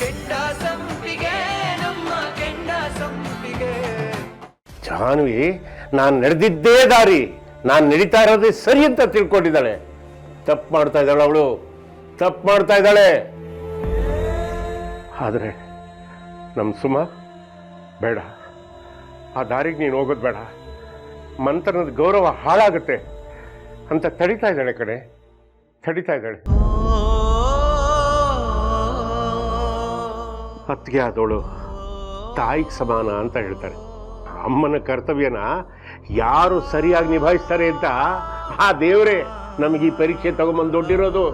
ಕೆಂಡ ಸಂಪಿಗೆ ನಮ್ಮ ಕೆಂಡ ಸಂಪಿಗೆ. ಜಾನ್ವಿ ನಾನು ನಡೆದಿದ್ದೇ ದಾರಿ, ನಾನು ನಡೀತಾ ಇರೋದೇ ಸರಿ ಅಂತ ತಿಳ್ಕೊಂಡಿದ್ದಾಳೆ. ತಪ್ಪು ಮಾಡ್ತಾ ಇದ್ದಾಳೆ, ಅವಳು ತಪ್ಪು ಮಾಡ್ತಾ ಇದ್ದಾಳೆ. ಆದರೆ ನಮ್ಮ ಸುಮ ಬೇಡ, ಆ ದಾರಿಗೆ ನೀನು ಹೋಗೋದು ಬೇಡ, ಮಂತ್ರನದ ಗೌರವ ಹಾಳಾಗುತ್ತೆ ಅಂತ ತಡಿತಾ ಇದ್ದಾಳೆ ಕಡೆ, ತಡಿತಾ ಇದ್ದಾಳೆ. ಅತ್ತಿಗೆ ಆದವಳು ತಾಯಿಗೆ ಸಮಾನ ಅಂತ ಹೇಳ್ತಾರೆ. ಅಮ್ಮನ ಕರ್ತವ್ಯನ ಯಾರು ಸರಿಯಾಗಿ ನಿಭಾಯಿಸ್ತಾರೆ ಅಂತ ಆ ದೇವರೇ ನಮಗೆ ಈ ಪರೀಕ್ಷೆ ತಗೊಂಬಂದು ದೊಡ್ಡಿರೋದು,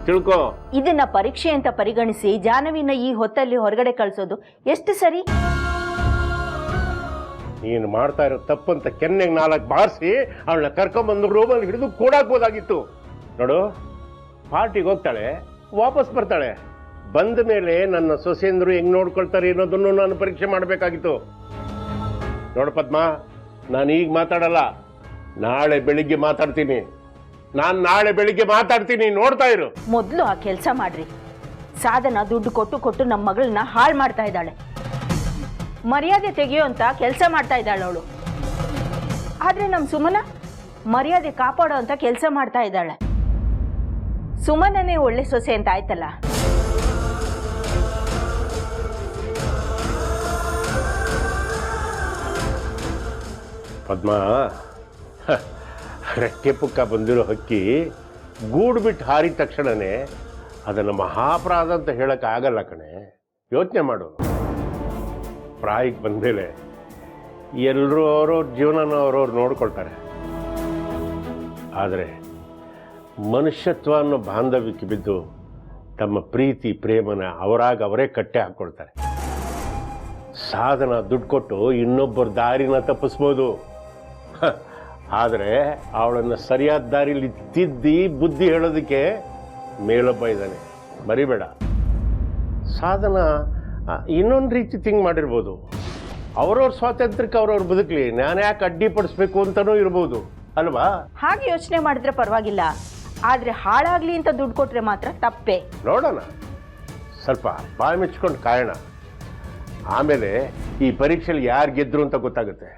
ತಿಳ್ಕೊ. ಇದನ್ನ ಪರೀಕ್ಷೆ ಅಂತ ಪರಿಗಣಿಸಿ ಜಾಹ್ನವಿನ ಈ ಹೊತ್ತಲ್ಲಿ ಹೊರಗಡೆ ಕಳಿಸೋದು ಎಷ್ಟು ಸರಿ? ನೀನು ಮಾಡ್ತಾ ಇರೋ ತಪ್ಪಂತ ಕೆನ್ನೆಗೆ 4 ಬಾರಿಸಿ ಅವಳನ್ನ ಕರ್ಕೊಂಬಂದು ರೂಮಲ್ಲಿ ಹಿಡಿದು ಕೂಡಾಕ್ಬೋದಾಗಿತ್ತು. ನೋಡು, ಪಾರ್ಟಿಗೆ ಹೋಗ್ತಾಳೆ, ವಾಪಸ್ ಬರ್ತಾಳೆ. ಬಂದ ಮೇಲೆ ನನ್ನ ಸೊಸೆಂದರು ಹೆಂಗ್ ನೋಡ್ಕೊಳ್ತಾರೆ ಅನ್ನೋದನ್ನು ನಾನು ಪರೀಕ್ಷೆ ಮಾಡಬೇಕಾಗಿತ್ತು. ನೋಡು ಪದ್ಮ, ನಾನು ಈಗ ಮಾತಾಡಲ್ಲ, ನಾಳೆ ಬೆಳಿಗ್ಗೆ ಮಾತಾಡ್ತೀನಿ. ನಾನು ನಾಳೆ ಬೆಳಿಗ್ಗೆ ಮಾತಾಡ್ತೀನಿ, ನೋಡ್ತಾ ಇರು. ಮೊದಲು ಆ ಕೆಲಸ ಮಾಡ್ರಿ. ಸಾಧನ ದುಡ್ಡು ಕೊಟ್ಟು ನಮ್ಮ ಮಗಳನ್ನ ಹಾಳು ಮಾಡ್ತಾ ಇದ್ದಾಳೆ. ಮರ್ಯಾದೆ ತೆಗೆಯೋ ಅಂತ ಕೆಲಸ ಮಾಡ್ತಾ ಇದ್ದಾಳೆ ಅವಳು. ಆದ್ರೆ ನಮ್ಮ ಸುಮನ ಮರ್ಯಾದೆ ಕಾಪಾಡೋ ಅಂತ ಕೆಲಸ ಮಾಡ್ತಾ ಇದ್ದಾಳೆ. ಸುಮನನೇ ಒಳ್ಳೆ ಸೊಸೆ ಅಂತ ಆಯ್ತಲ್ಲ. ಪದ್ಮ, ರೆಕ್ಕೆ ಪುಕ್ಕ ಬಂದಿರೋ ಹಕ್ಕಿ ಗೂಡು ಬಿಟ್ಟು ಹಾರಿದ ತಕ್ಷಣನೇ ಅದನ್ನು ಮಹಾಪರಾಧ ಅಂತ ಹೇಳೋಕ್ಕಾಗಲ್ಲ ಕಣೆ. ಯೋಚನೆ ಮಾಡು. ಪ್ರಾಯಕ್ಕೆ ಬಂದಮೇಲೆ ಎಲ್ಲರೂ ಅವ್ರವ್ರ ಜೀವನನ ಅವ್ರವ್ರು ನೋಡ್ಕೊಳ್ತಾರೆ. ಆದರೆ ಮನುಷ್ಯತ್ವ ಅನ್ನೋ ಬಾಂಧವ್ಯಕ್ಕೆ ಬಿದ್ದು ತಮ್ಮ ಪ್ರೀತಿ ಪ್ರೇಮನ ಅವರೇ ಕಟ್ಟೆ ಹಾಕ್ಕೊಳ್ತಾರೆ. ಸಾಧನ ದುಡ್ಡು ಕೊಟ್ಟು ಇನ್ನೊಬ್ಬರ ದಾರಿನ ತಪ್ಪಿಸ್ಬೋದು, ಆದರೆ ಅವಳನ್ನು ಸರಿಯಾದ ದಾರಿಲಿ ತಿದ್ದಿ ಬುದ್ಧಿ ಹೇಳೋದಕ್ಕೆ ಮೇಲೊಬ್ಬ ಇದ್ದಾನೆ, ಮರಿಬೇಡ. ಸಾಧನ ಇನ್ನೊಂದು ರೀತಿ ಥಿಂಕ್ ಮಾಡಿರ್ಬೋದು. ಅವ್ರವ್ರ ಸ್ವಾತಂತ್ರ್ಯಕ್ಕೆ ಅವ್ರವ್ರು ಬದುಕಲಿ, ನಾನು ಯಾಕೆ ಅಡ್ಡಿಪಡಿಸ್ಬೇಕು ಅಂತಲೂ ಇರ್ಬೋದು ಅಲ್ವಾ? ಹಾಗೆ ಯೋಚನೆ ಮಾಡಿದ್ರೆ ಪರವಾಗಿಲ್ಲ, ಆದರೆ ಹಾಳಾಗ್ಲಿ ಅಂತ ದುಡ್ಡು ಕೊಟ್ರೆ ಮಾತ್ರ ತಪ್ಪೇ. ನೋಡೋಣ, ಸ್ವಲ್ಪ ಬಾಯಿ ಮುಚ್ಕೊಂಡು ಕಾಯೋಣ. ಆಮೇಲೆ ಈ ಪರೀಕ್ಷೆಯಲ್ಲಿ ಯಾರು ಗೆದ್ರು ಅಂತ ಗೊತ್ತಾಗುತ್ತೆ.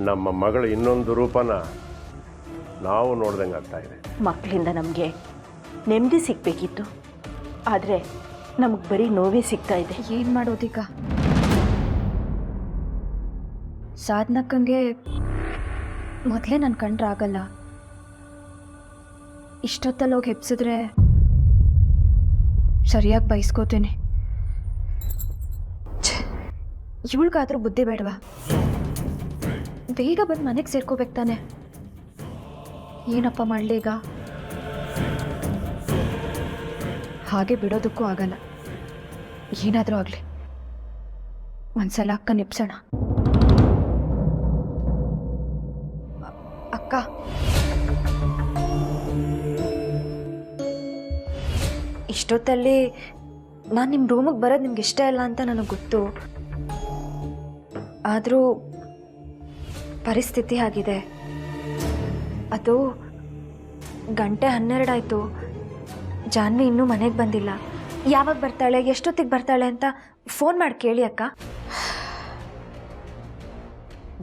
ನಮ್ಮ ಮಗಳ ಇನ್ನೊಂದು ರೂಪನ ನಾವು ನೋಡ್ದಂಗೆ ಆಗ್ತಾ ಇದೆ. ಮಕ್ಕಳಿಂದ ನಮಗೆ ನೆಮ್ಮದಿ ಸಿಗಬೇಕಿತ್ತು, ಆದರೆ ನಮಗೆ ಬರೀ ನೋವೇ ಸಿಗ್ತಾ ಇದೆ. ಏನು ಮಾಡೋದೀಗ? ಸಾಧನಕ್ಕಂಗೆ ಮೊದಲೇ ನನ್ನ ಕಂಡ್ರೆ ಆಗಲ್ಲ. ಇಷ್ಟೊತ್ತಲ್ಲಿ ಹೋಗಿ ಹೆಪ್ಸಿದ್ರೆ ಸರಿಯಾಗಿ ಬಯಸ್ಕೋತೇನೆ. ಇವಳಿಗಾದ್ರೂ ಬುದ್ಧಿ ಬೇಡವಾ? ಬೇಗ ಬಂದು ಮನೆಗೆ ಸೇರ್ಕೋಬೇಕು ತಾನೆ. ಏನಪ್ಪ ಮಾಡಲಿ ಈಗ? ಹಾಗೆ ಬಿಡೋದಕ್ಕೂ ಆಗಲ್ಲ. ಏನಾದರೂ ಆಗಲಿ, ಒಂದ್ಸಲ ಅಕ್ಕ ನಿಪ್ಸೋಣ. ಅಕ್ಕ, ಇಷ್ಟೊತ್ತಲ್ಲಿ ನಾನು ನಿಮ್ಮ ರೂಮಿಗೆ ಬರೋದು ನಿಮ್ಗೆ ಇಷ್ಟ ಇಲ್ಲ ಅಂತ ನನಗೆ ಗೊತ್ತು. ಆದರೂ ಪರಿಸ್ಥಿತಿ ಆಗಿದೆ. ಅದು 12:12 ಆಯಿತು. ಜಾನ್ವಿ ಇನ್ನೂ ಮನೆಗೆ ಬಂದಿಲ್ಲ. ಯಾವಾಗ ಬರ್ತಾಳೆ, ಎಷ್ಟೊತ್ತಿಗೆ ಬರ್ತಾಳೆ ಅಂತ ಫೋನ್ ಮಾಡಿ ಕೇಳಿ ಅಕ್ಕ.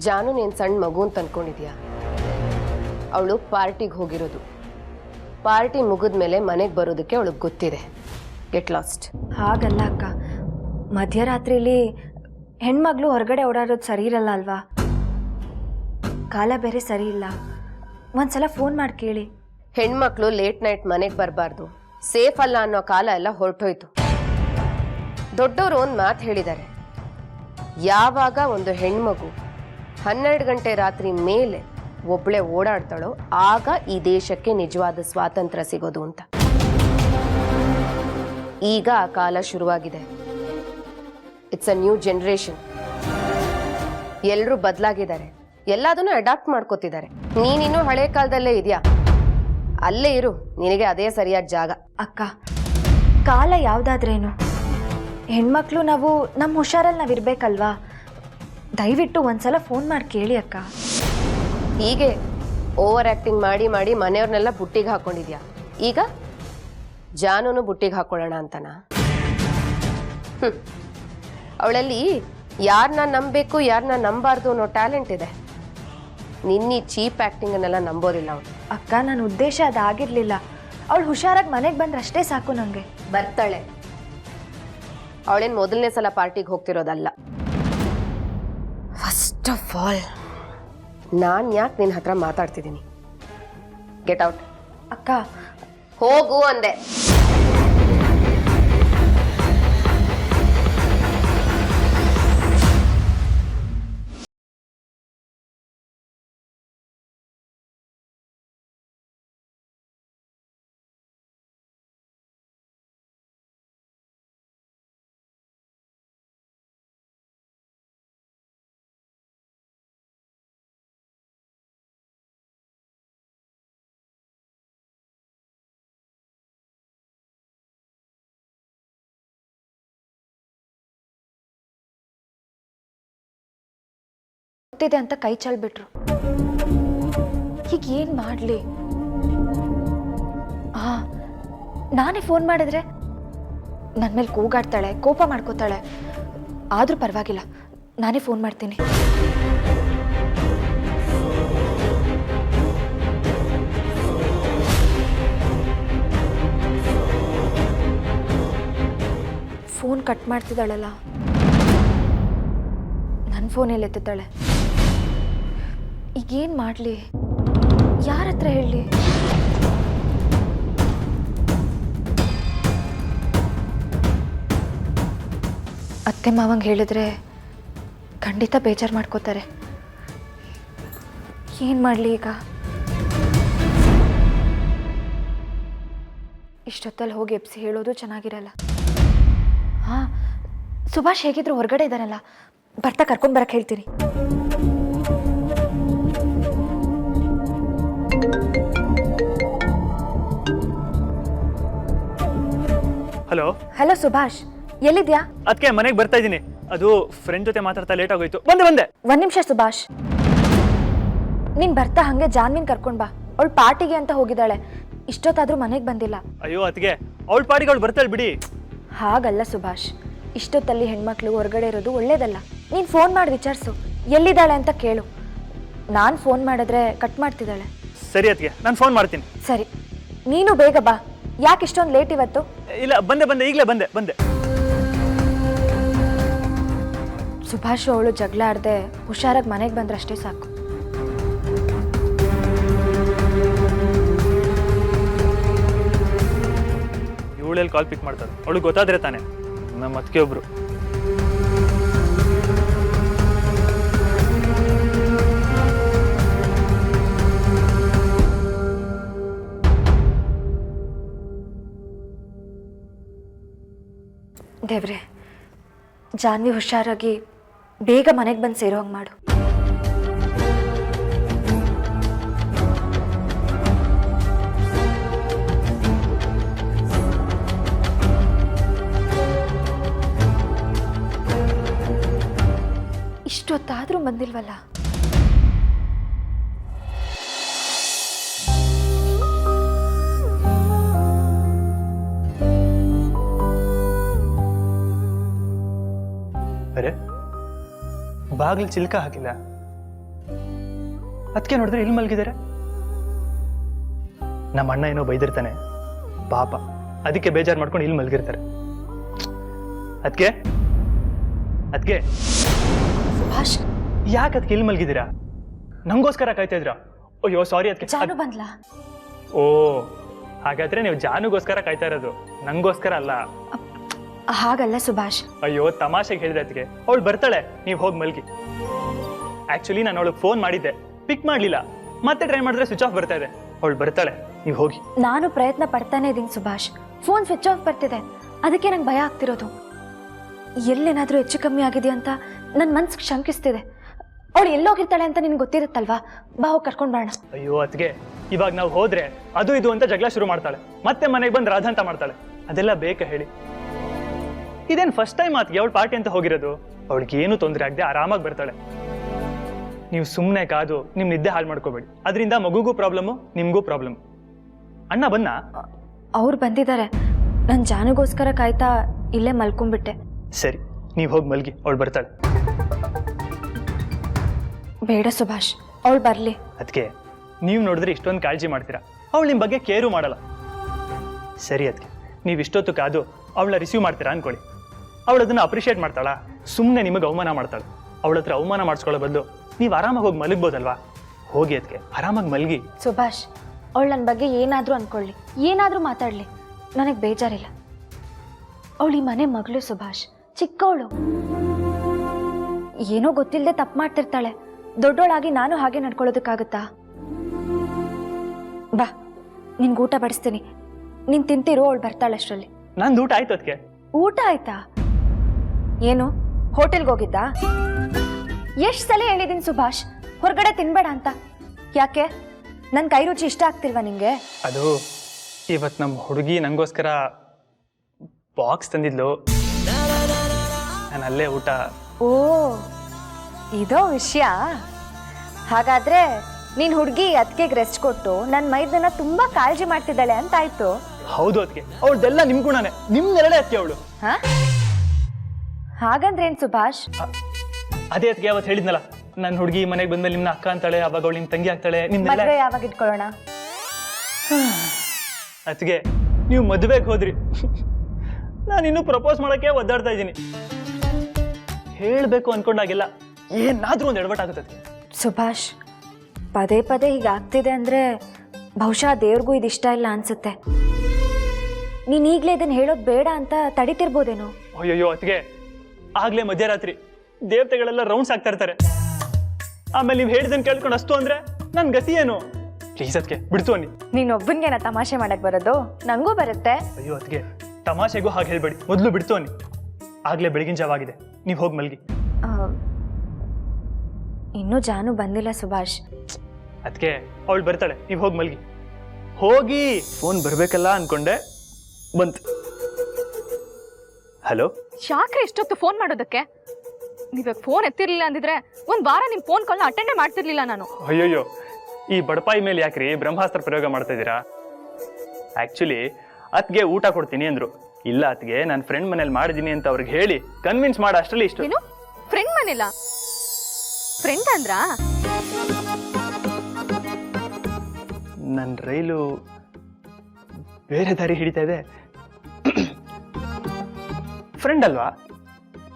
ಜಾನು ನೀನು ಸಣ್ಣ ಮಗು ಅಂತ ಅಂದ್ಕೊಂಡಿದ್ಯಾ? ಅವಳು ಪಾರ್ಟಿಗೆ ಹೋಗಿರೋದು. ಪಾರ್ಟಿ ಮುಗಿದ ಮೇಲೆ ಮನೆಗೆ ಬರೋದಕ್ಕೆ ಅವಳಿಗೆ ಗೊತ್ತಿದೆ. Get lost. ಹಾಗಲ್ಲ ಅಕ್ಕ, ಮಧ್ಯರಾತ್ರಿಲಿ ಹೆಣ್ಮಗಳು ಹೊರಗಡೆ ಓಡಾಡೋದು ಸರಿ ಇರಲ್ಲ ಅಲ್ವಾ? ಕಾಲ ಬೇರೆ ಸರಿ ಇಲ್ಲ. ಒಂದ್ಸಲ ಫೋನ್ ಮಾಡಿ ಕೇಳಿ. ಹೆಣ್ಮಕ್ಳು ಲೇಟ್ ನೈಟ್ ಮನೆಗೆ ಬರಬಾರ್ದು, ಸೇಫ್ ಅಲ್ಲ ಅನ್ನೋ ಕಾಲ ಎಲ್ಲ ಹೊರಟೋಯ್ತು. ದೊಡ್ಡವರು ಒಂದು ಮಾತು ಹೇಳಿದ್ದಾರೆ, ಯಾವಾಗ ಒಂದು ಹೆಣ್ಮಗು 12 ಗಂಟೆ ರಾತ್ರಿ ಮೇಲೆ ಒಬ್ಳೆ ಓಡಾಡ್ತಾಳೋ ಆಗ ಈ ದೇಶಕ್ಕೆ ನಿಜವಾದ ಸ್ವಾತಂತ್ರ್ಯ ಸಿಗೋದು ಅಂತ. ಈಗ ಆ ಕಾಲ ಶುರುವಾಗಿದೆ. It's a new generation. ಎಲ್ಲರೂ ಬದಲಾಗಿದ್ದಾರೆ, ಎಲ್ಲದನ್ನು ಅಡಾಪ್ಟ್ ಮಾಡ್ಕೋತಿದ್ದಾರೆ. ನೀನಿನ್ನೂ ಹಳೆ ಕಾಲದಲ್ಲೇ ಇದೆಯಾ? ಅಲ್ಲೇ ಇರು, ನಿನಗೆ ಅದೇ ಸರಿಯಾದ ಜಾಗ. ಅಕ್ಕ, ಕಾಲ ಯಾವುದಾದ್ರೇನು, ಹೆಣ್ಮಕ್ಳು ನಾವು ನಮ್ಮ ಹುಷಾರಲ್ಲಿ ನಾವು ಇರಬೇಕಲ್ವಾ? ದಯವಿಟ್ಟು ಒಂದ್ಸಲ ಫೋನ್ ಮಾಡಿ ಕೇಳಿ ಅಕ್ಕ. ಹೀಗೆ ಓವರ್ ಆ್ಯಕ್ಟಿಂಗ್ ಮಾಡಿ ಮಾಡಿ ಮನೆಯವ್ರನ್ನೆಲ್ಲ ಬುಟ್ಟಿಗೆ ಹಾಕೊಂಡಿದ್ಯಾ. ಈಗ ಜಾನುನು ಬುಟ್ಟಿಗೆ ಹಾಕೊಳ್ಳೋಣ ಅಂತನ? ಅವಳಲ್ಲಿ ಯಾರನ್ನ ನಂಬಬೇಕು ಯಾರನ್ನ ನಂಬಾರ್ದು ಅನ್ನೋ ಟ್ಯಾಲೆಂಟ್ ಇದೆ. ನಿನ್ನಿ ಚೀಪ್ ಆ್ಯಕ್ಟಿಂಗನ್ನೆಲ್ಲ ನಂಬೋದಿಲ್ಲ ಅವಳು. ಅಕ್ಕ, ನನ್ನ ಉದ್ದೇಶ ಅದಾಗಿರ್ಲಿಲ್ಲ. ಅವಳು ಹುಷಾರಾಗಿ ಮನೆಗೆ ಬಂದ್ರೆ ಅಷ್ಟೇ ಸಾಕು ನನಗೆ. ಬರ್ತಾಳೆ. ಅವಳೇನು ಮೊದಲನೇ ಸಲ ಪಾರ್ಟಿಗೆ ಹೋಗ್ತಿರೋದಲ್ಲ. ಫಸ್ಟ್ ಆಫ್ ಆಲ್ ನಾನು ಯಾಕೆ ನಿನ್ನ ಹತ್ರ ಮಾತಾಡ್ತಿದ್ದೀನಿ? Get out. ಅಕ್ಕ, ಹೋಗು ಅಂದೆ. ಗೊತ್ತಿದೆ ಅಂತ ಕೈ ಚಲ್ಬಿಟ್ರು. ಈಗ ಏನ್ ಮಾಡ್ಲಿ? ನಾನೇ ಫೋನ್ ಮಾಡಿದ್ರೆ ನನ್ನ ಮೇಲೆ ಕೂಗಾಡ್ತಾಳೆ, ಕೋಪ ಮಾಡ್ಕೋತಾಳೆ. ಆದ್ರೂ ಪರವಾಗಿಲ್ಲ, ನಾನೇ ಫೋನ್ ಮಾಡ್ತೀನಿ. ಫೋನ್ ಕಟ್ ಮಾಡ್ತಿದ್ದಾಳಲ್ಲ, ನನ್ನ ಫೋನಲ್ಲಿ ಎತ್ತಿದ್ದಾಳೆ. ಈಗೇನು ಮಾಡಲಿ? ಯಾರ ಹತ್ರ ಹೇಳಲಿ? ಅತ್ತೆ ಮಾವಂಗೆ ಹೇಳಿದ್ರೆ ಖಂಡಿತ ಬೇಜಾರು ಮಾಡ್ಕೋತಾರೆ. ಏನು ಮಾಡಲಿ ಈಗ? ಇಷ್ಟೊತ್ತಲ್ಲಿ ಹೋಗಿ ಎಬ್ಸಿ ಹೇಳೋದು ಚೆನ್ನಾಗಿರಲ್ಲ. ಹಾಂ, ಸುಭಾಷ್ ಹೇಗಿದ್ರು ಹೊರಗಡೆ ಇದ್ದಾನಲ್ಲ, ಬರ್ತಾ ಕರ್ಕೊಂಡು ಬರಕ್ಕೆ ಹೇಳ್ತೀನಿ. ಹಲೋ ಹಲೋ ಸುಭಾಷ್, ಎಲ್ಲಿದ್ಯಾ? ಅದಕ್ಕೆ ಮನೆಗೆ ಬರ್ತಾ ಇದ್ದೀನಿ. ಅದು ಫ್ರೆಂಡ್ ಜೊತೆ ಮಾತಾಡ್ತಾ ಲೇಟ್ ಆಗೋಯ್ತು. ಬಂದೆ. ಒಂದ್ ನಿಮಿಷ ಸುಭಾಷ್, ನೀನ್ ಬರ್ತಾ ಹಂಗೆ ಜಾನ್ವಿನ್ ಕರ್ಕೊಂಡ್ ಬಾ. ಅವಳು ಪಾರ್ಟಿಗೆ ಅಂತ ಹೋಗಿದ್ದಾಳೆ, ಇಷ್ಟೊತ್ತಾದ್ರೂ ಮನೆಗೆ ಬಂದಿಲ್ಲ. ಅಯ್ಯೋ ಅದಕ್ಕೆ ಅವಳ ಪಾರ್ಟಿಗೆ ಅವಳು ಬರ್ತಾಳೆ ಬಿಡಿ. ಹಾಗಲ್ಲ ಸುಭಾಷ್, ಇಷ್ಟೊತ್ತಲ್ಲಿ ಹೆಣ್ಮಕ್ಳು ಹೊರಗಡೆ ಇರೋದು ಒಳ್ಳೇದಲ್ಲ. ನೀನ್ ಫೋನ್ ಮಾಡಿ ವಿಚಾರಿಸು, ಎಲ್ಲಿದ್ದಾಳೆ ಅಂತ ಕೇಳು. ನಾನು ಫೋನ್ ಮಾಡಿದ್ರೆ ಕಟ್ ಮಾಡ್ತಿದ್ದಾಳೆ. ಸರಿ ಅದಕ್ಕೆ ನಾನು ಫೋನ್ ಮಾಡ್ತೀನಿ. ಸರಿ, ನೀನು ಬೇಗ ಬಾ. ಯಾಕೆ ಇಷ್ಟೊಂದು ಲೇಟ್ ಇವತ್ತು? ಇಲ್ಲ ಬಂದೆ ಈಗಲೇ ಬಂದೆ. ಸುಭಾಷ್ ಅವಳು ಜಗಳ ಆಡದೆ ಹುಷಾರಾಗಿ ಮನೆಗೆ ಬಂದ್ರೆ ಅಷ್ಟೇ ಸಾಕು. ಇವಳೆಲ್ಲಿ ಕಾಲ್ ಪಿಕ್ ಮಾಡ್ತಾರೆ? ಅವಳಿಗೆ ಗೊತ್ತಾದ್ರೆ ತಾನೆ. ನಮ್ಮ ಅದಕ್ಕೆ ಒಬ್ರು ದೇವ್ರೆ, ಜಾನ್ವಿ ಹುಷಾರಾಗಿ ಬೇಗ ಮನೆಗೆ ಬಂದು ಸೇರೋ ಹಂಗೆ ಮಾಡು. ಇಷ್ಟೊತ್ತಾದರೂ ಬಂದಿಲ್ವಲ್ಲ? ಅರೆ, ಬಾಗಿಲು ಚಿಲ್ಕ ಹಾಕಿಲ್ಲ. ಅದಕ್ಕೆ ನೋಡಿದ್ರೆ ಇಲ್ಲಿ ಮಲಗಿದ್ದಾರೆ. ನಮ್ಮ ಅಣ್ಣ ಏನೋ ಬೈದಿರ್ತಾನೆ ಪಾಪ, ಅದಕ್ಕೆ ಬೇಜಾರು ಮಾಡ್ಕೊಂಡು ಇಲ್ಲಿ ಮಲಗಿರ್ತಾರೆ. ಅದಕ್ಕೆ ಸುಭಾಷ್, ಯಾಕೆ ಅದಕ್ಕೆ ಇಲ್ಲಿ ಮಲಗಿದ್ದೀರಾ? ನಂಗೋಸ್ಕರ ಕಾಯ್ತಾ ಇದ್ರಾ? ಅಯ್ಯೋ ಸಾರಿ ಅದಕ್ಕೆ. ಜಾನು ಬಂದ್ಲಾ? ಓ, ಹಾಗಾದ್ರೆ ನೀವು ಜಾನುಗೋಸ್ಕರ ಕಾಯ್ತಾ ಇರೋದು, ನಂಗೋಸ್ಕರ ಅಲ್ಲ. ಹಾಗಲ್ಲ ಸುಭಾಷ್. ಅಯ್ಯೋ ತಮಾಷೆಗೆ ಹೇಳಿದೆ ಅದಕ್ಕೆ. ಅವಳು ಬರ್ತಾಳೆ, ನೀವು ಹೋಗಿ ಮಲ್ಗಿ. ಆಕ್ಚುಲಿ ನಾನು ಅವಳಿಗೆ ಫೋನ್ ಮಾಡಿದ್ದೆ, ಪಿಕ್ ಮಾಡಲಿಲ್ಲ. ಮತ್ತೆ ಟ್ರೈ ಮಾಡಿದ್ರೆ ಸ್ವಿಚ್ ಆಫ್ ಬರ್ತಾ ಇದೆ. ಅವಳು ಬರ್ತಾಳೆ, ನೀವು ಹೋಗಿ. ನಾನು ಪ್ರಯತ್ನ ಪಡ್ತಾನೆ ಇದ್ದೀನಿ ಸುಭಾಷ್. ಫೋನ್ ಸ್ವಿಚ್ ಆಫ್ ಬರ್ತಿದೆ, ಅದಕ್ಕೆ ನಂಗೆ ಭಯ ಆಗ್ತಿರೋದು. ಎಲ್ಲೇನಾದರೂ ಹೆಚ್ಚು ಕಮ್ಮಿ ಆಗಿದೆ ಅಂತ ನನ್ನ ಮನ್ಸಿಗೆ ಶಂಕಿಸ್ತಿದೆ. ಅವಳು ಎಲ್ಲೋಗಿರ್ತಾಳೆ ಅಂತ ನಿನ್ಗೆ ಗೊತ್ತಿರುತ್ತಲ್ವಾ? ಬಾ, ಹೋಗಿ ಕರ್ಕೊಂಡು ಬರೋಣ. ಅಯ್ಯೋ ಅದಕ್ಕೆ, ಇವಾಗ ನಾವು ಹೋದ್ರೆ ಅದು ಇದು ಅಂತ ಜಗಳ ಶುರು ಮಾಡ್ತಾಳೆ. ಮತ್ತೆ ಮನೆಗೆ ಬಂದು ರಾಧ ಅಂತ ಮಾಡ್ತಾಳೆ. ಅದೆಲ್ಲ ಬೇಕಾ ಹೇಳಿ? ಇದೇನು ಫಸ್ಟ್ ಟೈಮ್ ಆತ್ಗೆ ಅವಳು ಪಾರ್ಟಿ ಅಂತ ಹೋಗಿರೋದು. ಅವಳಿಗೆ ಏನು ತೊಂದರೆ ಆಗದೆ ಆರಾಮಾಗಿ ಬರ್ತಾಳೆ. ನೀವು ಸುಮ್ಮನೆ ಕಾದು ನಿಮ್ಮ ನಿದ್ದೆ ಹಾಳು ಮಾಡ್ಕೋಬೇಡಿ. ಅದರಿಂದ ಮಗುಗೂ ಪ್ರಾಬ್ಲಮ್ಮು, ನಿಮಗೂ ಪ್ರಾಬ್ಲಮ್. ಅಣ್ಣ ಬನ್ನ? ಅವ್ರು ಬಂದಿದ್ದಾರೆ. ನಾನು ಜಾನುಗೋಸ್ಕರ ಕಾಯ್ತಾ ಇಲ್ಲೇ ಮಲ್ಕೊಂಡ್ಬಿಟ್ಟೆ. ಸರಿ, ನೀವು ಹೋಗಿ ಮಲ್ಗಿ, ಅವಳು ಬರ್ತಾಳೆ. ಬೇಡ ಸುಭಾಷ್, ಅವಳು ಬರಲಿ. ಅದಕ್ಕೆ ನೀವು ನೋಡಿದ್ರೆ ಇಷ್ಟೊಂದು ಕಾಳಜಿ ಮಾಡ್ತೀರಾ, ಅವಳು ನಿಮ್ಮ ಬಗ್ಗೆ ಕೇರು ಮಾಡಲ್ಲ. ಸರಿ, ಅದಕ್ಕೆ ನೀವು ಇಷ್ಟೊತ್ತು ಕಾದು ಅವಳನ್ನ ರಿಸೀವ್ ಮಾಡ್ತೀರಾ ಅನ್ಕೊಳ್ಳಿ. ಅವಳು ಅದನ್ನು ಅಪ್ರಿಷಿಯೇಟ್ ಮಾಡ್ತಾಳಾ? ಸುಮ್ಮನೆ ನಿಮಗೆ ಅವಮಾನ ಮಾಡ್ತಾಳೆ. ಅವಳ ಹತ್ರ ಅವಮಾನ ಮಾಡಿಸ್ಕೊಳ್ಳೋ ಬದಲು ನೀವು ಆರಾಮಾಗಿ ಹೋಗಿ ಮಲಗ್ಬೋದಲ್ವಾ? ಹೋಗಿ ಅದಕ್ಕೆ ಆರಾಮಾಗಿ ಮಲಗಿ. ಸುಭಾಷ್, ಅವಳು ನನ್ನ ಬಗ್ಗೆ ಏನಾದರೂ ಅಂದ್ಕೊಳ್ಳಿ, ಏನಾದರೂ ಮಾತಾಡಲಿ, ನನಗೆ ಬೇಜಾರಿಲ್ಲ. ಅವಳು ಈ ಮನೆ ಮಗಳು ಸುಭಾಷ್, ಚಿಕ್ಕವಳು. ಏನೋ ಗೊತ್ತಿಲ್ಲದೆ ತಪ್ಪು ಮಾಡ್ತಿರ್ತಾಳೆ. ದೊಡ್ಡವಳಾಗಿ ನಾನು ಹಾಗೆ ನಡ್ಕೊಳ್ಳೋದಕ್ಕಾಗತ್ತಾ? ಬಾ, ನಿನ್ಗೆ ಊಟ ಬಡಿಸ್ತೀನಿ, ನೀನು ತಿಂತಿರೋ, ಅವಳು ಬರ್ತಾಳೆ ಅಷ್ಟರಲ್ಲಿ. ನಂದು ಊಟ ಆಯ್ತು. ಅದಕ್ಕೆ ಊಟ ಆಯ್ತಾ? ಏನು ಹೋಟೆಲ್ಗೆ ಹೋಗಿದ್ದಾ? ಎಷ್ಟು ಸಲ ಹೇಳಿದ್ದೀನಿ ಸುಭಾಷ್, ಹೊರಗಡೆ ತಿನ್ಬೇಡ ಅಂತ. ಯಾಕೆ, ನನ್ನ ಕೈ ರುಚಿ ಇಷ್ಟ ಆಗ್ತಿಲ್ವಾ ನಿಂಗೆ? ಅದು ಇವತ್ತು ನಮ್ಮ ಹುಡುಗಿ ನನಗೋಸ್ಕರ ಬಾಕ್ಸ್ ತಂದಿದ್ಲು, ನಾನು ಅಲ್ಲೇ ಊಟ. ಓ, ಇದೋ ವಿಷಯ. ಹಾಗಾದ್ರೆ ನೀನ್ ಹುಡುಗಿ ಅದಕ್ಕೆ ರೆಸ್ಟ್ ಕೊಟ್ಟು ನನ್ನ ಮೈದನ್ನ ತುಂಬಾ ಕಾಳಜಿ ಮಾಡ್ತಿದ್ದಾಳೆ ಅಂತ ಆಯ್ತು. ಹೌದು, ಅದಕ್ಕೆ ಅವಳದೆಲ್ಲ ನಿಮ್ ಗುಣನೇ, ನಿಮ್ನೆರಡೆ ಅದಕ್ಕೆ ಅವಳು. ಹಾಗಂದ್ರೆ ಏನ್ ಸುಭಾಷ್? ಅದೇ ಅದಕ್ಕೆ ಅವತ್ತು ಹೇಳಿದ್ನಲ್ಲ, ನನ್ನ ಹುಡುಗಿ ಮನೆಗೆ ಬಂದ್ಮೇಲೆ ನಿಮ್ನ ಅಕ್ಕ ಅಂತಾಳೆ, ಅವಾಗ ಅವಳು ನಿಮ್ ತಂಗಿ ಆಗ್ತಾಳೆ. ಮದ್ವೆ ಯಾವಾಗ ಇಟ್ಕೊಳ್ಳೋಣ? ಅದಕ್ಕೆ ನೀವು ಮದುವೆಗೆ ಹೋದ್ರಿ, ನಾನು ಇನ್ನೂ ಪ್ರಪೋಸ್ ಮಾಡಕ್ಕೆ ಒದ್ದಾಡ್ತಾ ಇದ್ದೀನಿ. ಹೇಳ್ಬೇಕು ಅನ್ಕೊಂಡಾಗೆಲ್ಲ ಏನಾದ್ರೂ ಒಂದು ಎಡವಟ್ಟಾಗುತ್ತೆ. ಸುಭಾಷ್, ಪದೇ ಪದೇ ಹೀಗಾಗ್ತಿದೆ ಅಂದ್ರೆ ಬಹುಶಃ ದೇವ್ರಿಗೂ ಇದು ಇಷ್ಟ ಇಲ್ಲ ಅನ್ಸುತ್ತೆ. ನೀನ್ ಈಗ್ಲೇ ಇದನ್ನ ಹೇಳೋದು ಬೇಡ ಅಂತ ತಡಿತಿರ್ಬೋದೇನೋ. ಅಯ್ಯಯ್ಯೋ ಅದಕ್ಕೆ ಆಗ್ಲೇ ಮಧ್ಯರಾತ್ರಿ ದೇವತೆಗಳೆಲ್ಲ ರೌಂಡ್ಸ್ ಆಗ್ತಾ ಇರ್ತಾರೆ. ಆಮೇಲೆ ನೀವು ಹೇಳಿದನ್ ಕೇಳ್ಕೊಂಡು ಅಷ್ಟು ಅಂದ್ರೆ ನನ್ ಗತಿ ಏನು? ಪ್ಲೀಸ್ ಅದಕ್ಕೆ ಬಿಡ್ತು ಅನ್ನಿ. ನೀನೊಬ್ಬನ್ಗೇನ ತಮಾಷೆ ಮಾಡಕ್ ಬರೋದು? ನಂಗೂ ಬರುತ್ತೆ. ಅಯ್ಯೋ ಅದಕ್ಕೆ ತಮಾಷೆಗೂ ಹಾಗೆ ಹೇಳ್ಬೇಡಿ, ಮೊದಲು ಬಿಡ್ತು ಅನ್ನಿ. ಆಗ್ಲೇ ಬೆಳಗಿನ ಜಾವ ಆಗಿದೆ, ನೀವು ಹೋಗಿ ಮಲ್ಗಿ. ಇನ್ನೂ ಜಾನು ಬಂದಿಲ್ಲ ಸುಭಾಷ್. ಅದಕ್ಕೆ ಅವಳು ಬರ್ತಾಳೆ, ನೀವು ಹೋಗಿ ಮಲ್ಗಿ. ಹೋಗಿ. ಫೋನ್ ಬರ್ಬೇಕಲ್ಲ ಅನ್ಕೊಂಡೆ, ಬಂತು. ಹಲೋ, ಯಾಕ್ರೆ ಇಷ್ಟೊತ್ತು ಫೋನ್ ಮಾಡೋದಕ್ಕೆ? ನೀವಾಗ ಫೋನ್ ಎತ್ತಿರ್ಲಿಲ್ಲ ಅಂದಿದ್ರೆ ಒಂದ್ ವಾರ ನಿಮ್ ಫೋನ್ ಕಾಲ್ನ ಅಟೆಂಡೇ ಮಾಡ್ತಿರ್ಲಿಲ್ಲ ನಾನು. ಅಯ್ಯೋಯ್ಯೋ, ಈ ಬಡಪಾಯಿ ಮೇಲೆ ಯಾಕ್ರಿ ಬ್ರಹ್ಮಾಸ್ತ್ರ ಪ್ರಯೋಗ ಮಾಡ್ತಾ ಇದ್ದೀರಾ? ಆಕ್ಚುಲಿ ಅತ್ಗೆ ಊಟ ಕೊಡ್ತೀನಿ ಅಂದ್ರು. ಇಲ್ಲ ಅತ್ಗೆ ನಾನು ಫ್ರೆಂಡ್ ಮನೇಲಿ ಮಾಡಿದೀನಿ ಅಂತ ಅವ್ರಿಗೆ ಹೇಳಿ ಕನ್ವಿನ್ಸ್ ಮಾಡ ಅಷ್ಟರಲ್ಲಿ ಇಷ್ಟು. ಏನು ಫ್ರೆಂಡ್ ಮನೇಲ? ಫ್ರೆಂಡ್ ಅಂದ್ರ? ನನ್ನ ರೈಲು ಬೇರೆ ದಾರಿ ಹಿಡಿತಾ ಇದೆ. ಫ್ರೆಂಡ್ ಅಲ್ವಾ,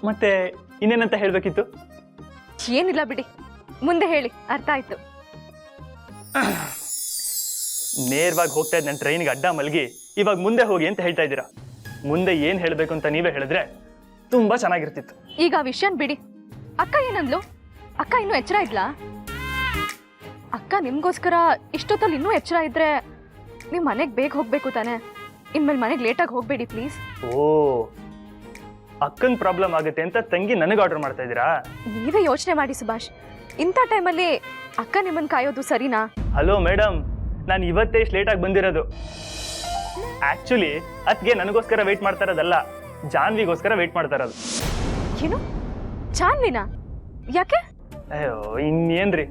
ಮತ್ತೆ ಇನ್ನೇನಂತ ಹೇಳ್ಬೇಕಿತ್ತು? ಏನಿಲ್ಲ ಬಿಡಿ, ಮುಂದೆ ಹೇಳಿ, ಅರ್ಥ ಆಯ್ತು. ನೇರವಾಗಿ ಹೋಗ್ತಾ ಇದ್ದ ನನ್ನ ಟ್ರೈನ್ಗೆ ಅಡ್ಡ ಮಲಗಿ ಇವಾಗ ಮುಂದೆ ಹೋಗಿ ಅಂತ ಹೇಳ್ತಾ ಇದ್ದೀರಾ. ಮುಂದೆ ಏನ್ ಹೇಳ್ಬೇಕು ಅಂತ ನೀವೇ ಹೇಳಿದ್ರೆ ತುಂಬಾ ಚೆನ್ನಾಗಿರ್ತಿತ್ತು. ಈಗ ಆ ವಿಷಯನ್ ಬಿಡಿ. ಅಕ್ಕ ಏನಂದ್ಲು? ಅಕ್ಕ ಇನ್ನೂ ಎಚ್ಚರ ಇದ್ಲಾ? ಅಕ್ಕ ನಿಮ್ಗೋಸ್ಕರ ಇಷ್ಟೊತ್ತಲ್ಲಿ ಇನ್ನೂ ಎಚ್ಚರ ಇದ್ರೆ ನೀವು ಮನೆಗೆ ಬೇಗ ಹೋಗ್ಬೇಕು ತಾನೆ. ಇನ್ಮೇಲೆ ಮನೆಗೆ ಲೇಟಾಗಿ ಹೋಗ್ಬೇಡಿ ಪ್ಲೀಸ್. ಓ, ಅಕ್ಕಂಗ್ ಪ್ರಾಬ್ಲಮ್ ಆಗುತ್ತೆ ಅಂತ ತಂಗಿ ನನಗೆ ಆರ್ಡರ್ ಮಾಡ್ತಾ ಇದ್ದೀರಾ? ನೀವೇ ಯೋಚನೆ ಮಾಡಿ ಸುಭಾಷ್, ಇಂಥ ಟೈಮಲ್ಲಿ ಅಕ್ಕ ನಿಮ್ಮನ್ನ ಕಾಯೋದು ಸರಿನಾ? ಹಲೋ ಮೇಡಮ್, ನಾನು ಇವತ್ತೇ ಇಷ್ಟು ಲೇಟಾಗಿ ಬಂದಿರೋದು. ಆಕ್ಚುಲಿ ಅದ್ಗೆ ನನಗೋಸ್ಕರ ವೆಯ್ಟ್ ಮಾಡ್ತಾ ಇರೋದಲ್ಲ, ಜಾನ್ವಿಗೋಸ್ಕರ ವೆಯ್ಟ್ ಮಾಡ್ತಾ ಇರೋದು. ಏನು, ಜಾನ್ವಿನಾ? ಯಾಕೆ? ಅಯ್ಯೋ ಇನ್ನೇನ್ರಿ,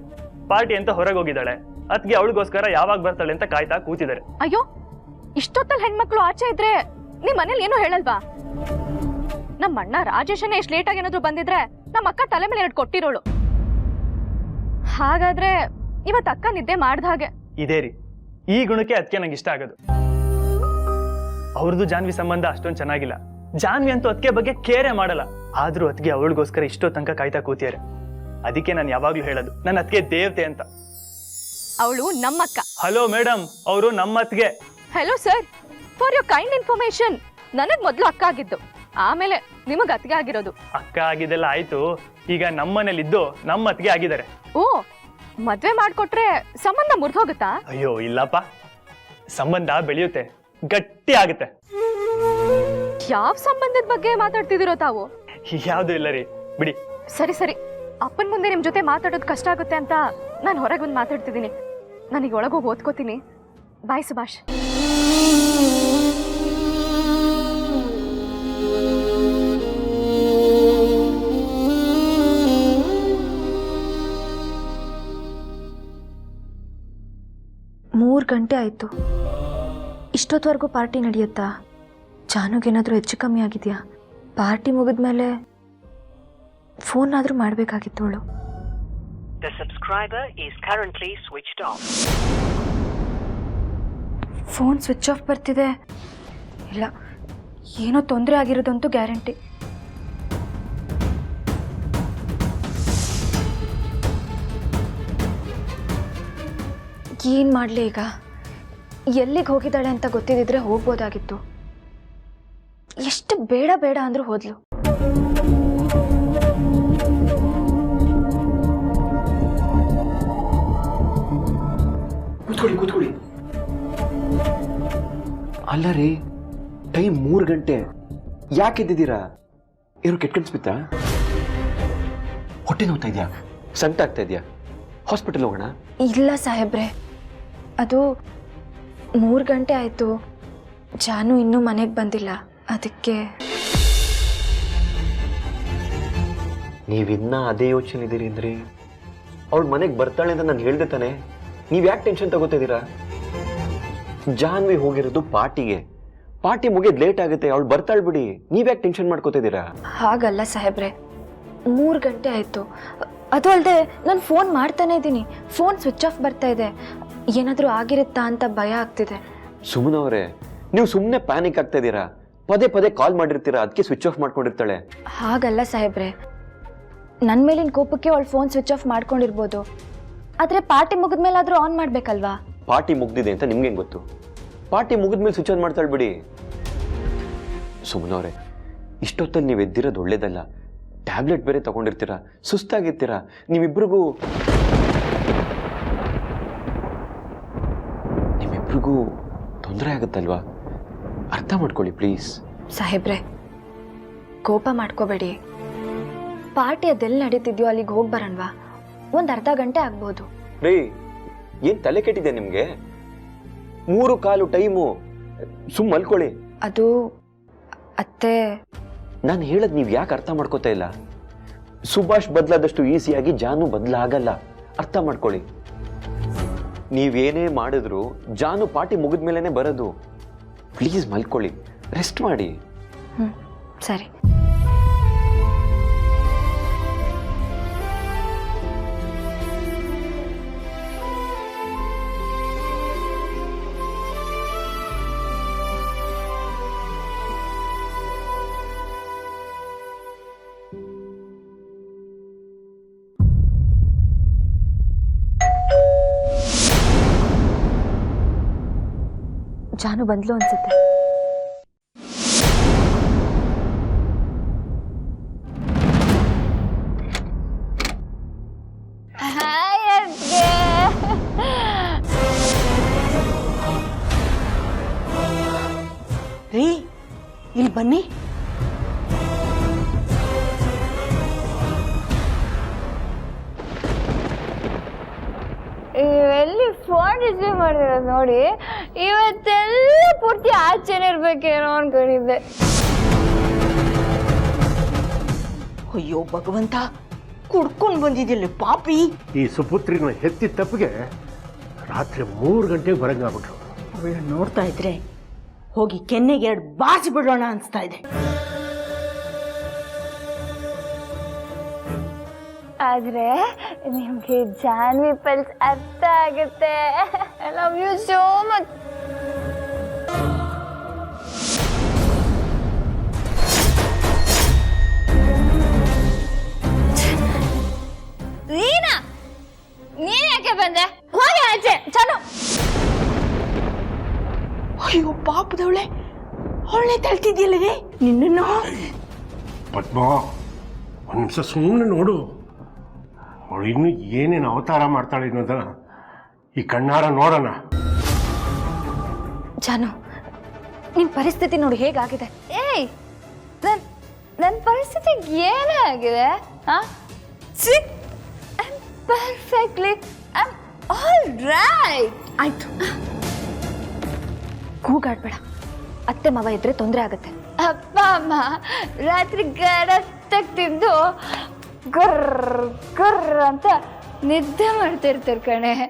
ಪಾರ್ಟಿ ಅಂತ ಹೊರಗೆ ಹೋಗಿದ್ದಾಳೆ. ಅದ್ಗೆ ಅವಳಿಗೋಸ್ಕರ ಯಾವಾಗ ಬರ್ತಾಳೆ ಅಂತ ಕಾಯ್ತಾ ಕೂತಿದ್ದಾರೆ. ಅಯ್ಯೋ, ಇಷ್ಟೊತ್ತಲ್ಲಿ ಹೆಣ್ಮಕ್ಳು ಆಚೆ ಇದ್ರೆ ನಿಮ್ ಮನೇಲಿ ಏನು ಹೇಳಲ್ವಾ? ನಮ್ಮ ಅಣ್ಣ ರಾಜೇಶನೇ ಇಷ್ಟು ಲೇಟಾಗಿ ಏನಾದ್ರು ಬಂದಿದ್ರೆ ನಮ್ಮ ಅಕ್ಕ ತಲೆ ಮೇಲೆ 2 ಕೊಟ್ಟಿರೋಳು. ಹಾಗಾದ್ರೆ ಇವತ್ತು ಅಕ್ಕ ನಿದ್ದೆ ಮಾಡ್ದ ಹಾಗೆ. ಇದೇ ರೀ, ಈ ಗುಣಕ್ಕೆ ಅದಕ್ಕೆ ನಂಗೆ ಇಷ್ಟ ಆಗೋದು. ಅವ್ರದ್ದು ಜಾನ್ವಿ ಸಂಬಂಧ ಅಷ್ಟೊಂದು ಚೆನ್ನಾಗಿಲ್ಲ. ಜಾನ್ವಿ ಅಂತೂ ಅದಕ್ಕೆ ಬಗ್ಗೆ ಕೇರೆ ಮಾಡಲ್ಲ. ಆದ್ರೂ ಅದಕ್ಕೆ ಅವಳಿಗೋಸ್ಕರ ಇಷ್ಟೋ ತನಕ ಕಾಯ್ತಾ ಕೂತಿಯಾರೆ. ಅದಕ್ಕೆ ನಾನು ಯಾವಾಗ್ಲೂ ಹೇಳೋದು ನನ್ನ ಅದಕ್ಕೆ ದೇವತೆ ಅಂತ. ಅವಳು ನಮ್ಮಕ್ಕ. ಹಲೋ ಮೇಡಮ್, ಅವರು ನಮ್ಮ ಅತ್ಗೆ. Hello sir, for your kind information, ನನಗ್ ಮೊದ್ಲು ಅಕ್ಕ ಆಗಿದ್ದು, ಆಮೇಲೆ ನಿಮಗ್ ಅತ್ತಿಗೆ ಆಗಿರೋದು. ಅಕ್ಕ ಆಗಿದ್ದೆಲ್ಲ ಆಯ್ತು, ಈಗ ನಮ್ಮನೇಲಿದ್ದು ನಮ್ಮ ಅತ್ತಿಗೆ ಆಗಿದ್ದಾರೆ. ಓ, ಮದ್ವೆ ಮಾಡ್ಕೊಟ್ರೆ ಸಂಬಂಧ ಮುರಿದೋಗುತ್ತಾ? ಅಯ್ಯೋ ಇಲ್ಲಪ್ಪ, ಸಂಬಂಧ ಬೆಳೆಯುತ್ತೆ, ಗಟ್ಟಿ ಆಗುತ್ತೆ. ಯಾವ ಸಂಬಂಧದ ಬಗ್ಗೆ ಮಾತಾಡ್ತಿದಿರೋ ತಾವು? ಯಾವ್ದು ಇಲ್ಲ ರೀ, ಬಿಡಿ. ಸರಿ ಸರಿ, ಅಪ್ಪನ ಮುಂದೆ ನಿಮ್ ಜೊತೆ ಮಾತಾಡೋದು ಕಷ್ಟ ಆಗುತ್ತೆ ಅಂತ ನಾನು ಹೊರಗೆ ಬಂದು ಮಾತಾಡ್ತಿದ್ದೀನಿ. ನನಗೆ ಒಳಗೋಗಿ ಓದ್ಕೋತೀನಿ. ಬಾಯ್ ಸುಭಾಷ್. ಮೂರು ಗಂಟೆ ಆಯ್ತು, ಇಷ್ಟೊತ್ತವರೆಗೂ ಪಾರ್ಟಿ ನಡೆಯುತ್ತಾ? ಜಾನುಗೇನಾದರೂ ಹೆಚ್ಚು ಕಮ್ಮಿ ಆಗಿದೆಯಾ? ಪಾರ್ಟಿ ಮುಗಿದ್ಮೇಲೆ ಫೋನ್ ಆದರೂ ಮಾಡಬೇಕಾಗಿತ್ತು ಅವಳು. The subscriber is currently switched off. Phone switch off ಬರ್ತಿದೆ. ಇಲ್ಲ, ಏನೋ ತೊಂದರೆ ಆಗಿರೋದಂತೂ ಗ್ಯಾರಂಟಿ. ಏನು ಮಾಡಲಿ ಈಗ? ಎಲ್ಲಿಗೆ ಹೋಗಿದ್ದಾಳೆ ಅಂತ ಗೊತ್ತಿದ್ದಿದ್ರೆ ಹೋಗ್ಬೋದಾಗಿತ್ತು. ಎಷ್ಟು ಬೇಡ ಬೇಡ ಅಂದ್ರೂ ಹೋದ್ಲು. ಕೂತ್ಕೊಳ್ಳಿ. ಅಲ್ಲ ರೀ, ಟೈಮ್ 3 ಗಂಟೆ. ಯಾಕೆ ಎದ್ದಿದ್ದೀರಾ? ಏನು ಕೆಟ್ಕನ್ಸ್ಬಿತ್ತಾ? ಹೊಟ್ಟೆ ನೋವ್ತಾ ಇದೆಯಾ? ಸಂಕಟ ಆಗ್ತಾ ಇದೆಯಾ? ಹಾಸ್ಪಿಟಲ್ ಹೋಗೋಣ? ಇಲ್ಲ ಸಾಹೇಬ್ರೆ, ಅದು 3 ಗಂಟೆ ಆಯಿತು. ಜಾನು ಇನ್ನೂ ಮನೆಗೆ ಬಂದಿಲ್ಲ, ಅದಕ್ಕೆ. ನೀವಿನ್ನ ಅದೇ ಯೋಚನೆ ಇದ್ದೀರಿ ಅಂದ್ರಿ. ಅವಳು ಮನೆಗೆ ಬರ್ತಾಳೆ ಅಂತ ನಾನು ಹೇಳ್ದೆ ತಾನೆ. ನೀವು ಯಾಕೆ ಟೆನ್ಷನ್ ತಗೋತಿದ್ದೀರಾ? ಜಾನ್ವಿ ಹೋಗಿರೋದು ಪಾರ್ಟಿಗೆ. ಪಾರ್ಟಿ ಮುಗಿದ್ ಲೇಟ್ ಆಗುತ್ತೆ, ಅವಳು ಬರ್ತಾಳೆ ಬಿಡಿ. ನೀವ್ಯಾಕೆ ಟೆನ್ಷನ್ ಮಾಡ್ಕೋತಿದ್ದೀರಾ? ಹಾಗಲ್ಲ ಸಾಹೇಬ್ರೆ, 3 ಗಂಟೆ ಆಯಿತು. ಅದು ಅಲ್ಲದೆ ನಾನು ಫೋನ್ ಮಾಡ್ತಾನೆ ಇದ್ದೀನಿ, ಫೋನ್ ಸ್ವಿಚ್ ಆಫ್ ಬರ್ತಾ ಇದೆ. ಏನಾದರೂ ಆಗಿರುತ್ತಾ ಅಂತ ಭಯ ಆಗ್ತಿದೆ. ಸುಮ್ಮನೆ ಅವರೇ, ನೀವು ಸುಮ್ಮನೆ ಪ್ಯಾನಿಕ್ ಆಗ್ತಾ ಇದ್ದೀರಾ. ಪದೇ ಪದೇ ಕಾಲ್ ಮಾಡಿರ್ತೀರಾ, ಅದಕ್ಕೆ ಸ್ವಿಚ್ ಆಫ್ ಮಾಡ್ಕೊಂಡಿರ್ತಾಳೆ. ಹಾಗಲ್ಲ ಸಾಹೇಬ್ರೆ, ನನ್ನ ಮೇಲಿನ ಕೋಪಕ್ಕೆ ಅವಳು ಫೋನ್ ಸ್ವಿಚ್ ಆಫ್ ಮಾಡ್ಕೊಂಡಿರ್ಬೋದು. ಆದರೆ ಪಾರ್ಟಿ ಮುಗಿದ್ಮೇಲಾದರೂ ಆನ್ ಮಾಡಬೇಕಲ್ವಾ? ಪಾರ್ಟಿ ಮುಗ್ದಿದೆ ಅಂತ ನಿಮ್ಗೆ ಗೊತ್ತು? ಪಾರ್ಟಿ ಮುಗಿದ್ಮೇಲೆ ಸ್ವಿಚ್ ಆನ್ ಮಾಡ್ತಾಳೆ ಬಿಡಿ. ಸುಮ್ಮನವ್ರೆ, ಇಷ್ಟೊತ್ತಲ್ಲಿ ನೀವು ಎದ್ದಿರೋದು ಒಳ್ಳೇದಲ್ಲ. ಟ್ಯಾಬ್ಲೆಟ್ ಬೇರೆ ತಗೊಂಡಿರ್ತೀರಾ, ಸುಸ್ತಾಗಿರ್ತೀರಾ. ನಿಮ್ಮಿಬ್ರಿಗೂ ತೊಂದರೆ ಆಗುತ್ತಲ್ವಾ? ಅರ್ಥ ಮಾಡ್ಕೊಳ್ಳಿ ಪ್ಲೀಸ್. ಸಾಹೇಬ್ರೆ, ಕೋಪ ಮಾಡ್ಕೋಬೇಡಿ. ಪಾರ್ಟಿ ಅದೆಲ್ಲಿ ನಡೀತಿದ್ಯೋ ಅಲ್ಲಿಗೆ ಹೋಗಿ ಬರೋಣವಾ? ಒಂದು ಅರ್ಧ ಗಂಟೆ ಆಗ್ಬೋದು. ರೀ, ಏನ್ ತಲೆ ಕೆಟ್ಟಿದೆ ನಿಮ್ಗೆ? 3:15 ಟೈಮು. ಸುಮ್ಮ ಮಲ್ಕೊಳ್ಳಿ. ಅದು ಅತ್ತೆ, ನಾನು ಹೇಳದ್ ನೀವ್ ಯಾಕೆ ಅರ್ಥ ಮಾಡ್ಕೋತಾ ಇಲ್ಲ? ಸುಭಾಷ್ ಬದಲಾದಷ್ಟು ಈಸಿಯಾಗಿ ಜಾನು ಬದಲಾಗಲ್ಲ. ಅರ್ಥ ಮಾಡ್ಕೊಳ್ಳಿ. ನೀವೇನೇ ಮಾಡಿದ್ರು ಜಾನು ಪಾರ್ಟಿ ಮುಗಿದ್ಮೇಲೆ ಬರೋದು. ಪ್ಲೀಸ್ ಮಲ್ಕೊಳ್ಳಿ, ರೆಸ್ಟ್ ಮಾಡಿ. ಸರಿ. ಜಾನು ಬಂದ್ಲು ಅನ್ಸುತ್ತೆ. ರೀ, ಇಲ್ಲಿ ಬನ್ನಿ. ಇವೆಲ್ಲಿ ಫೋನ್ ರಿಸೀವ್ ಮಾಡಿರೋದು ನೋಡಿ, ಇವತ್ತೆಲ್ಲ ಪೂರ್ತಿ ಆಚೆನೆ ಇರ್ಬೇಕೇನೋ ಅನ್ಕೊಂಡಿದ್ದೆ. ಅಯ್ಯೋ ಭಗವಂತ, ಕುಡ್ಕೊಂಡು ಬಂದಿದ್ದಿಲ್ಲ ಪಾಪಿ. ಈ ಸುಪುತ್ರಿನ ಹೆತ್ತಿ ತಪ್ಪಿಗೆ ರಾತ್ರಿ 3 ಗಂಟೆಗೆ ಬರಂಗಾಗ್ಬಿಟ್ರು. ಅವಳು ನೋಡ್ತಾ ಇದ್ರೆ ಹೋಗಿ ಕೆನ್ನೆಗೆ 2 ಬಾಚಿ ಬಿಡೋಣ ಅನ್ಸ್ತಾ ಇದೆ. ಆದ್ರೆ ನಿಮ್ಗೆ ಜಾನ್ವಿ ಪಲ್ಸ್ ಅರ್ಥ ಆಗುತ್ತೆ. I love you so much. ನೀನಾ? ನೀನ್ ಯಾಕೆ ಬಂದೆ? ಹೋಗಿ ಆಚೆ. ಚಾನು. ಅಯ್ಯೋ ಪಾಪದವಳೆ, ಅವಳೇ ತಳ್ತಿದ್ಯಲ್ಲವೇ ನಿನ್ನನ್ನು. ಪದ್ಮ, ಒಂದು ನಿಮಿಷ ಸುಮ್ಮನೆ ನೋಡು. ಅವಳು ಇನ್ನೂ ಏನೇನು ಅವತಾರ ಮಾಡ್ತಾಳೆ ಅನ್ನೋದನ್ನ ಈ ಕಣ್ಣಾರ ನೋಡೋಣ. ಜಾನು, ನಿನ್ ಪರಿಸ್ಥಿತಿ ನೋಡಿ ಹೇಗಾಗಿದೆ. ಏಯ್, ನನ್ನ ಪರಿಸ್ಥಿತಿ ಏನೇ ಆಗಿದೆ? Perfectly, I am all right. ಆಯ್ತು, ಕೂಗಾಡ್ಬೇಡ. ಅತ್ತೆ ಮಾವ ಇದ್ರೆ ತೊಂದರೆ ಆಗುತ್ತೆ. ಅಪ್ಪ ಅಮ್ಮ ರಾತ್ರಿ ಗಡತ್ತಾಗಿ ತಿಂದು ಗುರ್ರ ಗುರ್ರ ಅಂತ ನಿದ್ದೆ ಮಾಡ್ತಿರ್ತಾರೆ ಕಣೆ.